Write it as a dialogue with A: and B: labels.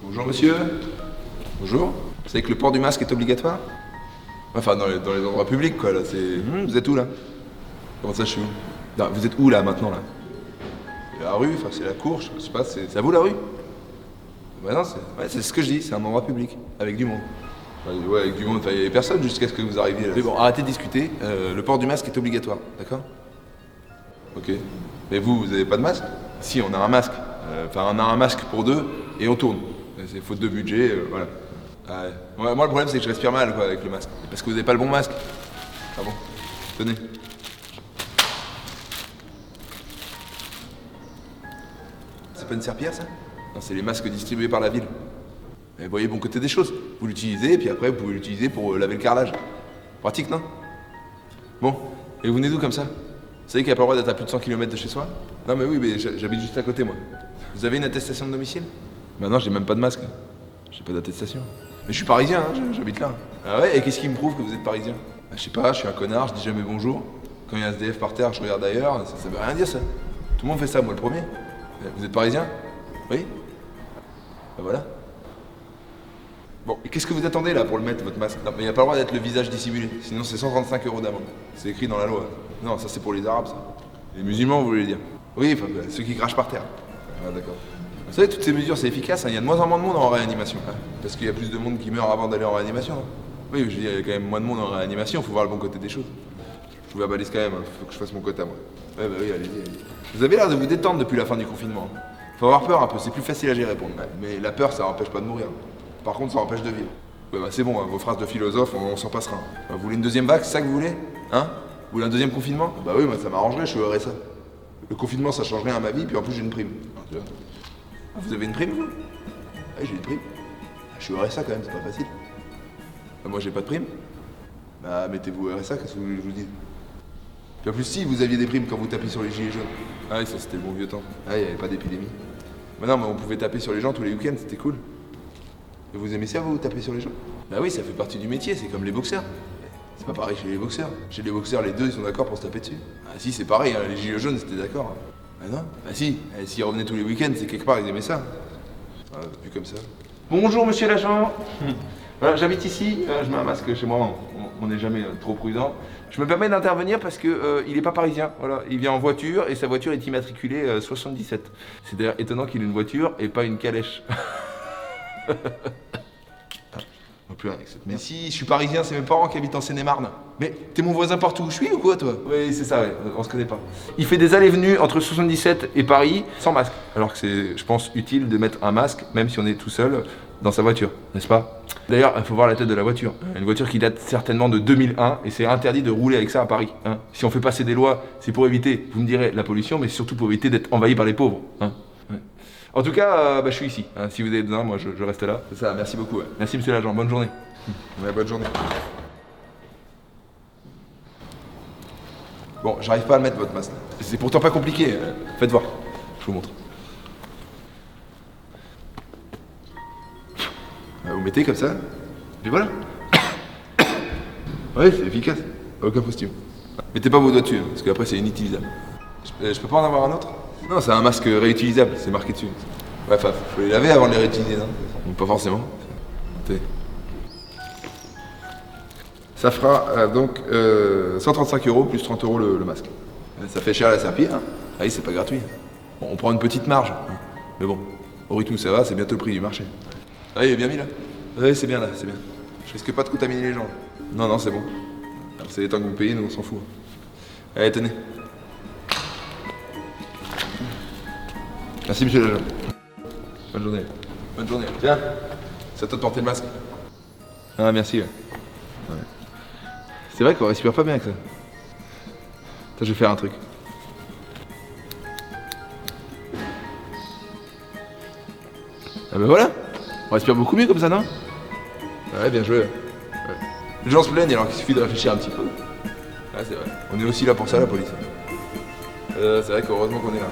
A: Bonjour monsieur. Bonjour. Vous savez que le port du masque est obligatoire? Enfin, dans les endroits publics, quoi, là, c'est... vous êtes où, là? Comment ça, je suis où? Non, vous êtes où, là, maintenant, là? C'est la rue, enfin, c'est la cour, je sais pas, c'est à vous, la rue? Bah non, c'est ce que je dis, c'est un endroit public, avec du monde. Ouais, avec du monde, enfin, il y avait personne jusqu'à ce que vous arriviez, là. Mais bon, arrêtez de discuter, le port du masque est obligatoire, d'accord? Ok. Mais vous avez pas de masque? Si, on a un masque. Enfin, on a un masque pour deux, et on tourne. C'est faute de budget, voilà. Ah ouais. Ouais, moi, le problème, c'est que je respire mal, quoi, avec le masque. Parce que vous n'avez pas le bon masque. Ah bon? Tenez. C'est pas une serpillière, ça? Non, c'est les masques distribués par la ville. Mais voyez bon côté des choses. Vous l'utilisez, et puis après, vous pouvez l'utiliser pour laver le carrelage. Pratique, non? Bon. Et vous venez d'où, comme ça? Vous savez qu'il n'y a pas le droit d'être à plus de 100 km de chez soi? Non, mais oui, mais j'habite juste à côté, moi. Vous avez une attestation de domicile? Bah non, j'ai même pas de masque. J'ai pas d'attestation. Mais je suis parisien, hein, j'habite là. Ah ouais, et qu'est-ce qui me prouve que vous êtes parisien? Bah, je sais pas, je suis un connard, je dis jamais bonjour. Quand il y a un SDF par terre, je regarde ailleurs, ça veut rien dire ça. Tout le monde fait ça, moi le premier. Vous êtes parisien? Oui? Bah voilà. Bon, et qu'est-ce que vous attendez là pour le mettre, votre masque? Non, mais il n'y a pas le droit d'être le visage dissimulé, sinon c'est 135 € d'amende. C'est écrit dans la loi. Non, ça c'est pour les Arabes, ça. Les musulmans, vous voulez dire? Oui, enfin, ceux qui crachent par terre. Ah d'accord. Vous savez, toutes ces mesures, c'est efficace, hein. Il y a de moins en moins de monde en réanimation. Hein, parce qu'il y a plus de monde qui meurt avant d'aller en réanimation, non? Oui, je veux dire, il y a quand même moins de monde en réanimation, faut voir le bon côté des choses. Je vous verbalise quand même, hein. Faut que je fasse mon quota, moi. Ouais, bah oui, allez-y, allez-y. Vous avez l'air de vous détendre depuis la fin du confinement. Faut avoir peur un peu, c'est plus facile à gérer pour nous. Mais la peur, ça empêche pas de mourir. Par contre, ça empêche de vivre. Ouais, bah c'est bon, hein, vos phrases de philosophe, on s'en passera. Bah, vous voulez une deuxième vague, c'est ça que vous voulez? Hein? Vous voulez un deuxième confinement? Bah oui, moi ça m'arrangerait, je suis au RSA. Le confinement, ça change rien à ma vie, puis en plus j'ai une prime. Ah, vous avez une prime, vous? Oui, j'ai une prime. Ah, je suis au RSA quand même, c'est pas facile. Bah, moi j'ai pas de prime. Bah mettez-vous au RSA, qu'est-ce que vous voulez que je vous dise? Puis en plus, si vous aviez des primes quand vous tapez sur les gilets jaunes. Ah oui, ça c'était le bon vieux temps. Ah, il n'y avait pas d'épidémie. Bah non, mais on pouvait taper sur les gens tous les week-ends, c'était cool. Et vous aimez ça, vous, taper sur les gens? Bah oui, ça fait partie du métier, c'est comme les boxeurs. C'est pas pareil chez les boxeurs. Chez les boxeurs, les deux, ils sont d'accord pour se taper dessus. Ah si, c'est pareil, hein, les gilets jaunes, c'était d'accord. Ah non? Bah si, s'ils revenaient tous les week-ends, c'est quelque part, ils aimaient ça. Ah, vu comme ça. Bonjour, monsieur l'agent. Voilà, j'habite ici, je mets un masque chez moi, on n'est jamais trop prudent. Je me permets d'intervenir parce que il est pas parisien, voilà. Il vient en voiture et sa voiture est immatriculée 77. C'est d'ailleurs étonnant qu'il ait une voiture et pas une calèche. Plus avec cette merde. Mais si, je suis parisien, c'est mes parents qui habitent en Seine-et-Marne. Mais t'es mon voisin partout où je suis ou quoi, toi? Oui, c'est ça, ouais, on se connaît pas. Il fait des allées-venues entre 77 et Paris sans masque. Alors que c'est, je pense, utile de mettre un masque, même si on est tout seul, dans sa voiture, n'est-ce pas? D'ailleurs, il faut voir la tête de la voiture. Une voiture qui date certainement de 2001, et c'est interdit de rouler avec ça à Paris. Hein. Si on fait passer des lois, c'est pour éviter, vous me direz, la pollution, mais surtout pour éviter d'être envahi par les pauvres. Hein. Ouais. En tout cas, je suis ici. Hein. Si vous avez besoin, moi je reste là. C'est ça, merci beaucoup. Ouais. Merci monsieur l'agent, bonne journée. Ouais, bonne journée. Bon, j'arrive pas à le mettre votre masque. C'est pourtant pas compliqué. Faites voir, je vous montre. Vous mettez comme ça, puis voilà. Ouais, c'est efficace. Aucun costume. Mettez pas vos doigts dessus, parce qu'après c'est inutilisable. Je peux pas en avoir un autre? Non, c'est un masque réutilisable, c'est marqué dessus. Ouais, enfin, faut les laver avant de les réutiliser, non? Donc, pas forcément. Ça fera donc 135 € plus 30 € le masque. Ça fait cher la serpillière. Hein. Ah oui, c'est pas gratuit. Bon, on prend une petite marge. Hein. Mais bon, au rythme où ça va, c'est bientôt le prix du marché. Ah, il est bien mis là? Oui, c'est bien là, c'est bien. Je risque pas de contaminer les gens. Non, non, c'est bon. C'est les temps que vous payez, nous on s'en fout. Allez, tenez. Merci monsieur l'agent. Bonne journée. Bonne journée. Tiens, c'est à toi de porter le masque. Ah, merci. Ouais. Ouais. C'est vrai qu'on respire pas bien avec ça. Attends, je vais faire un truc. Ah ben voilà, on respire beaucoup mieux comme ça, non? Ouais, bien joué. Ouais. Les gens se plaignent alors qu'il suffit de réfléchir un petit peu. Ouais, c'est vrai. On est aussi là pour ça, la police. C'est vrai qu'heureusement qu'on est là.